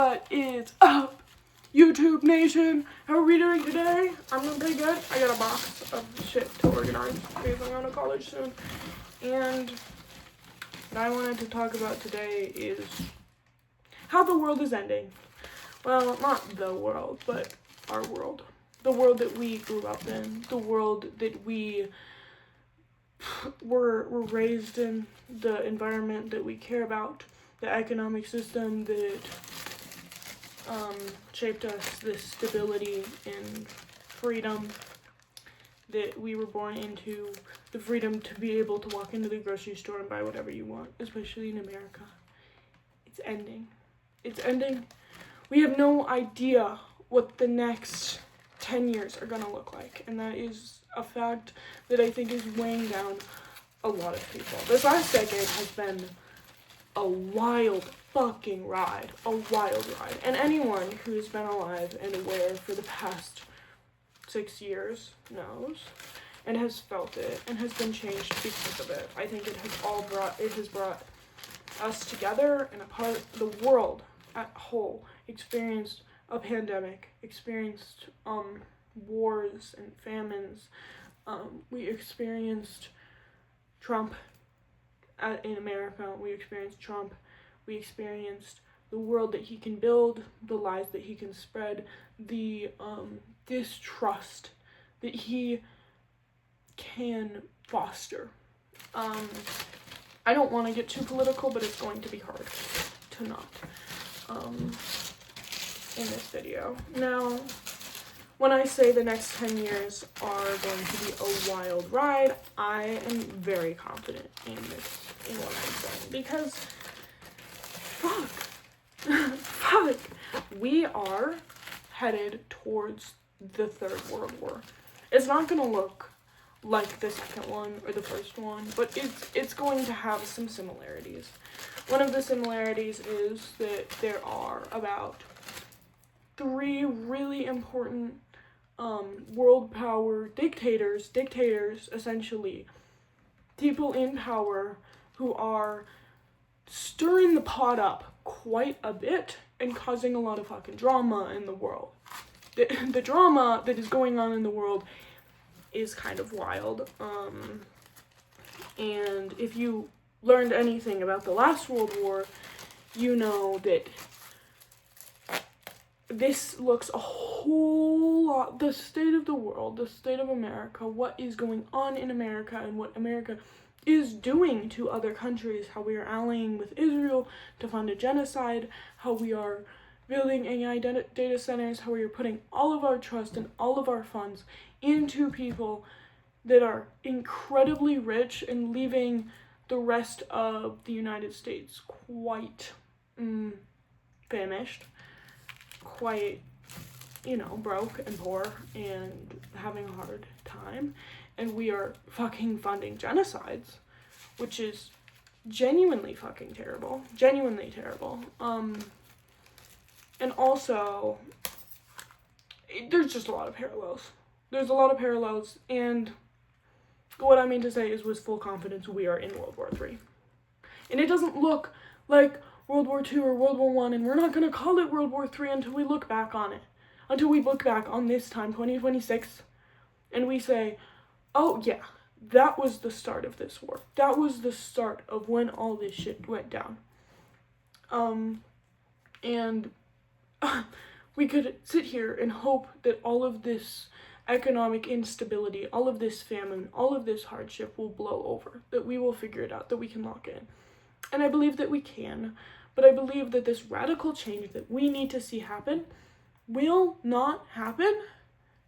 What is up, YouTube Nation? How are we doing today? I'm doing pretty good. I got a box of shit to organize because I'm going to college soon. And what I wanted to talk about today is how the world is ending. Well, not the world, but our world. The world that we grew up in. The world that we were raised in. The environment that we care about. The economic system that shaped us, this stability and freedom that we were born into, the freedom to be able to walk into the grocery store and buy whatever you want, especially in America. It's ending. It's ending. We have no idea what the next 10 years are gonna look like, and that is a fact that I think is weighing down a lot of people. This last decade has been a wild fucking ride, and anyone who's been alive and aware for the past 6 years knows and has felt it and has been changed because of it. I think it has brought us together and apart. The world at whole experienced a pandemic, experienced wars and famines. We experienced Trump in America. We experienced Trump. We experienced the world that he can build, the lies that he can spread, the distrust that he can foster. I don't want to get too political, but it's going to be hard to not in this video. Now, when I say the next 10 years are going to be a wild ride, I am very confident in what I'm saying, because fuck, we are headed towards the Third World War. It's not gonna look like the second one or the first one, but it's going to have some similarities. One of the similarities is that there are about 3 really important world power dictators essentially, people in power who are stirring the pot up quite a bit and causing a lot of fucking drama in the world. The drama that is going on in the world is kind of wild. And if you learned anything about the last World War, you know that this looks a whole lot, the state of the world, the state of America, what is going on in America and what America is doing to other countries, how we are allying with Israel to fund a genocide, how we are building AI data centers, how we are putting all of our trust and all of our funds into people that are incredibly rich and leaving the rest of the United States quite famished, quite, broke and poor and having a hard time. And we are fucking funding genocides, which is genuinely fucking terrible. Genuinely terrible. And also, there's just a lot of parallels. There's a lot of parallels, and what I mean to say is with full confidence, we are in World War III. And it doesn't look like World War II or World War I, and we're not going to call it World War III until we look back on it. Until we look back on this time, 2026, and we say, oh yeah, that was the start of this war. That was the start of when all this shit went down. And we could sit here and hope that all of this economic instability, all of this famine, all of this hardship will blow over, that we will figure it out, that we can lock in. And I believe that we can, but I believe that this radical change that we need to see happen will not happen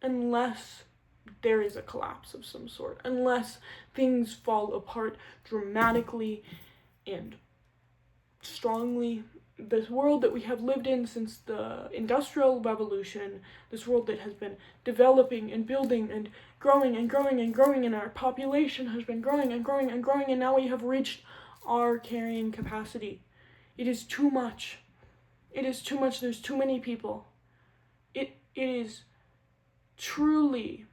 unless there is a collapse of some sort, unless things fall apart dramatically and strongly. This world that we have lived in since the Industrial Revolution, this world that has been developing and building and growing and growing and growing, and our population has been growing and growing and growing, and now we have reached our carrying capacity. It is too much. It is too much. There's too many people. It is truly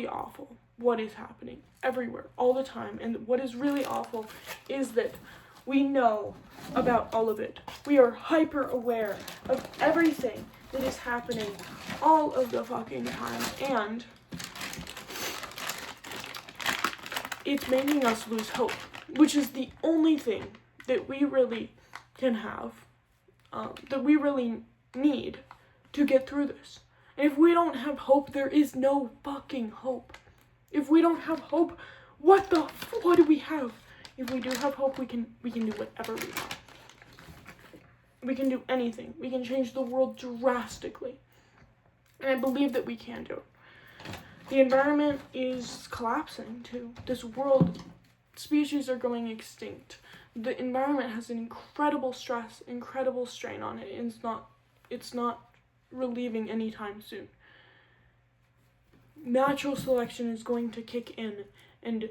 awful what is happening everywhere, all the time. And what is really awful is that We know about all of it. We are hyper aware of everything that is happening all of the fucking time. And it's making us lose hope, which is the only thing that we really can have, that we really need to get through this. And if we don't have hope, there is no fucking hope. If we don't have hope, what do we have? If we do have hope, we can do whatever we want. We can do anything. We can change the world drastically. And I believe that we can do it. The environment is collapsing too. This world, species are going extinct. The environment has an incredible stress, incredible strain on it, and it's not relieving anytime soon. Natural selection is going to kick in, and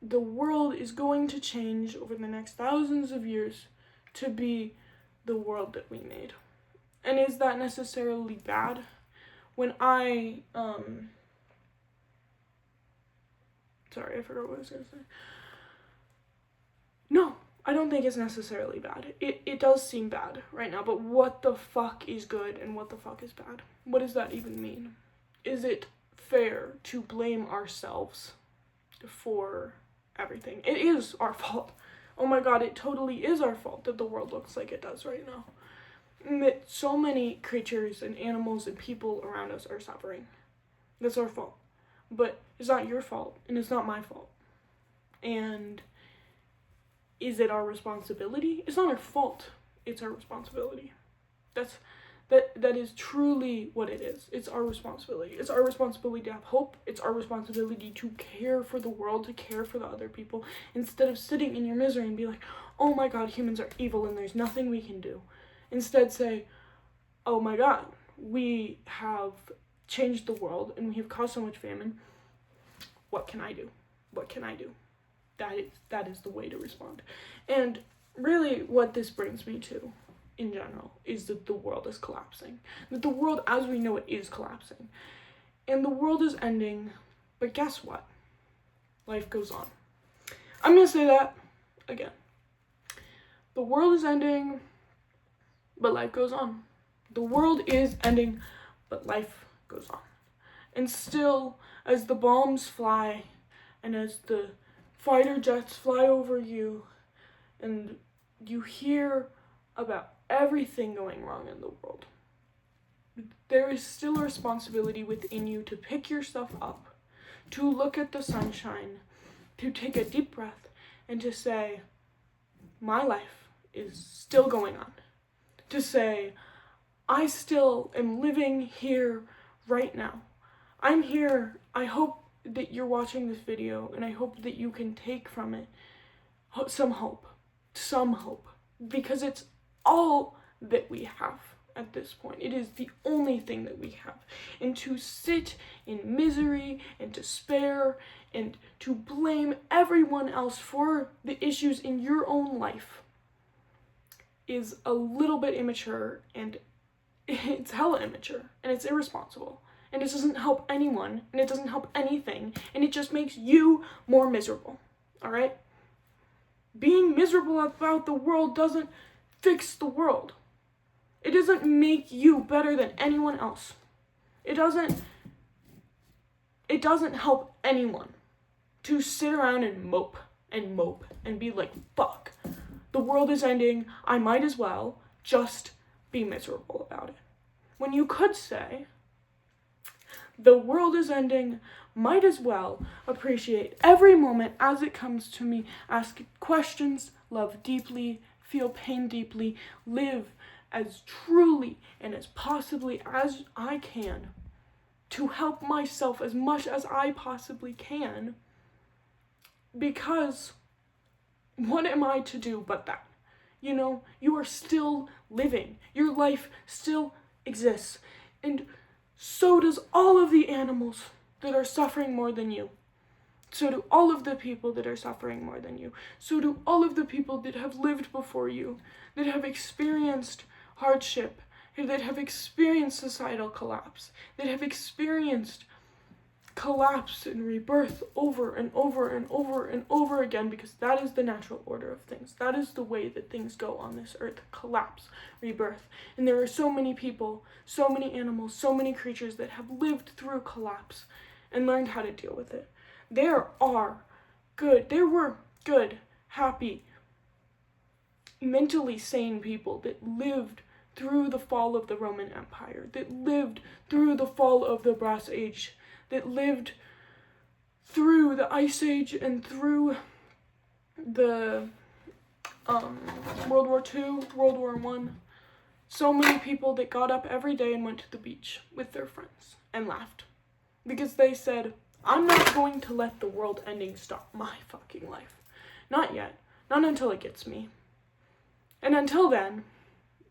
the world is going to change over the next thousands of years to be the world that we made. And is that necessarily bad? When I sorry, I forgot what I was going to say. No, I don't think it's necessarily bad. It does seem bad right now, but what the fuck is good and what the fuck is bad? What does that even mean? Is it fair to blame ourselves for everything? It is our fault. Oh my god, it totally is our fault that the world looks like it does right now. And that so many creatures and animals and people around us are suffering. That's our fault. But it's not your fault, and it's not my fault. And is it our responsibility? It's not our fault. It's our responsibility. That is truly what it is. It's our responsibility. It's our responsibility to have hope. It's our responsibility to care for the world, to care for the other people, instead of sitting in your misery and be like, oh my god, humans are evil and there's nothing we can do. Instead say, oh my god, we have changed the world and we have caused so much famine. What can I do? What can I do? That is the way to respond. And really what this brings me to in general is that the world is collapsing. That the world as we know it is collapsing. And the world is ending, but guess what? Life goes on. I'm going to say that again. The world is ending, but life goes on. The world is ending, but life goes on. And still, as the bombs fly, and as the fighter jets fly over you, and you hear about everything going wrong in the world, there is still a responsibility within you to pick yourself up, to look at the sunshine, to take a deep breath, and to say, my life is still going on. To say, I still am living here right now. I'm here. I hope that you're watching this video, and I hope that you can take from it some hope, because it's all that we have at this point. It is the only thing that we have. And to sit in misery and despair and to blame everyone else for the issues in your own life is a little bit immature, and it's hella immature, and it's irresponsible, and it doesn't help anyone, and it doesn't help anything, and it just makes you more miserable, alright? Being miserable about the world doesn't fix the world. It doesn't make you better than anyone else. It doesn't help anyone to sit around and mope and be like, fuck, the world is ending, I might as well just be miserable about it. When you could say, the world is ending, might as well appreciate every moment as it comes to me, ask questions, love deeply, feel pain deeply, live as truly and as possibly as I can to help myself as much as I possibly can, because what am I to do but that? You know, you are still living. Your life still exists. And so does all of the animals that are suffering more than you. So do all of the people that are suffering more than you. So do all of the people that have lived before you, that have experienced hardship, that have experienced societal collapse, that have experienced collapse and rebirth over and over and over and over again, because that is the natural order of things. That is the way that things go on this earth. Collapse, rebirth. And there are so many people, so many animals, so many creatures that have lived through collapse and learned how to deal with it. There were good, happy, mentally sane people that lived through the fall of the Roman Empire, that lived through the fall of the Brass Age, that lived through the Ice Age and through the World War II, World War I. So many people that got up every day and went to the beach with their friends and laughed. Because they said, I'm not going to let the world ending stop my fucking life. Not yet. Not until it gets me. And until then,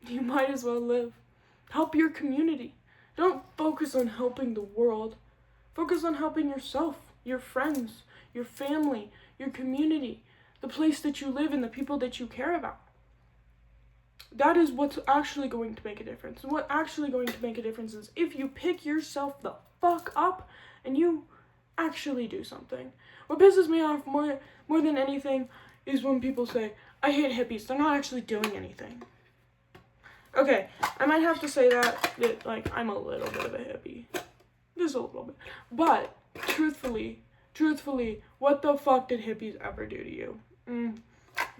you might as well live. Help your community. Don't focus on helping the world. Focus on helping yourself, your friends, your family, your community, the place that you live and the people that you care about. That is what's actually going to make a difference. And what actually going to make a difference is if you pick yourself the fuck up and you actually do something. What pisses me off more than anything is when people say, I hate hippies. They're not actually doing anything. Okay, I might have to say that like, I'm a little bit of a hippie. Just a little bit. But, truthfully, what the fuck did hippies ever do to you?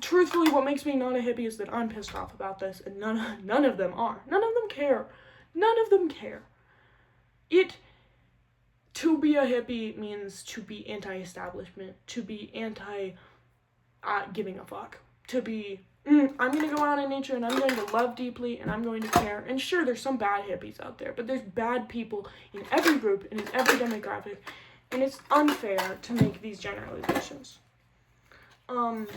Truthfully, what makes me not a hippie is that I'm pissed off about this, and none of them are. None of them care. None of them care. To be a hippie means to be anti-establishment, to be anti-giving a fuck, to be, I'm going to go out in nature and I'm going to love deeply and I'm going to care. And sure, there's some bad hippies out there, but there's bad people in every group and in every demographic, and it's unfair to make these generalizations. And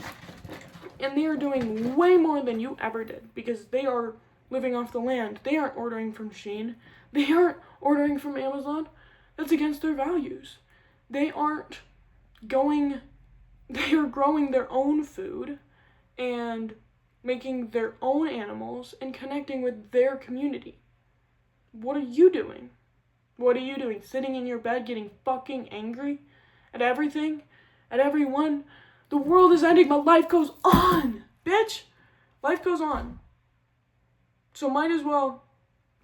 they are doing way more than you ever did, because they are living off the land. They aren't ordering from Shein. They aren't ordering from Amazon. That's against their values. They are growing their own food and making their own animals and connecting with their community. What are you doing? What are you doing? Sitting in your bed getting fucking angry at everything? At everyone? The world is ending, but life goes on, bitch! Life goes on. So might as well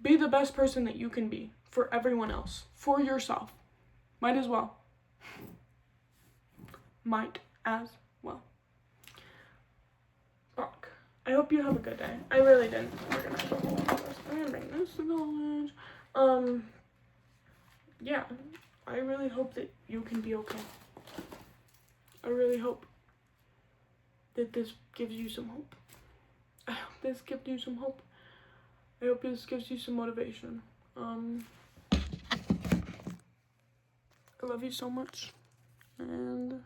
be the best person that you can be for everyone else, for yourself. Might as well. Might as well. Fuck. I hope you have a good day. I really didn't organize a whole lot of this. I'm gonna bring this to college. Yeah. I really hope that you can be okay. I really hope that this gives you some hope. I hope this gives you some hope. I hope this gives you some motivation. I love you so much. And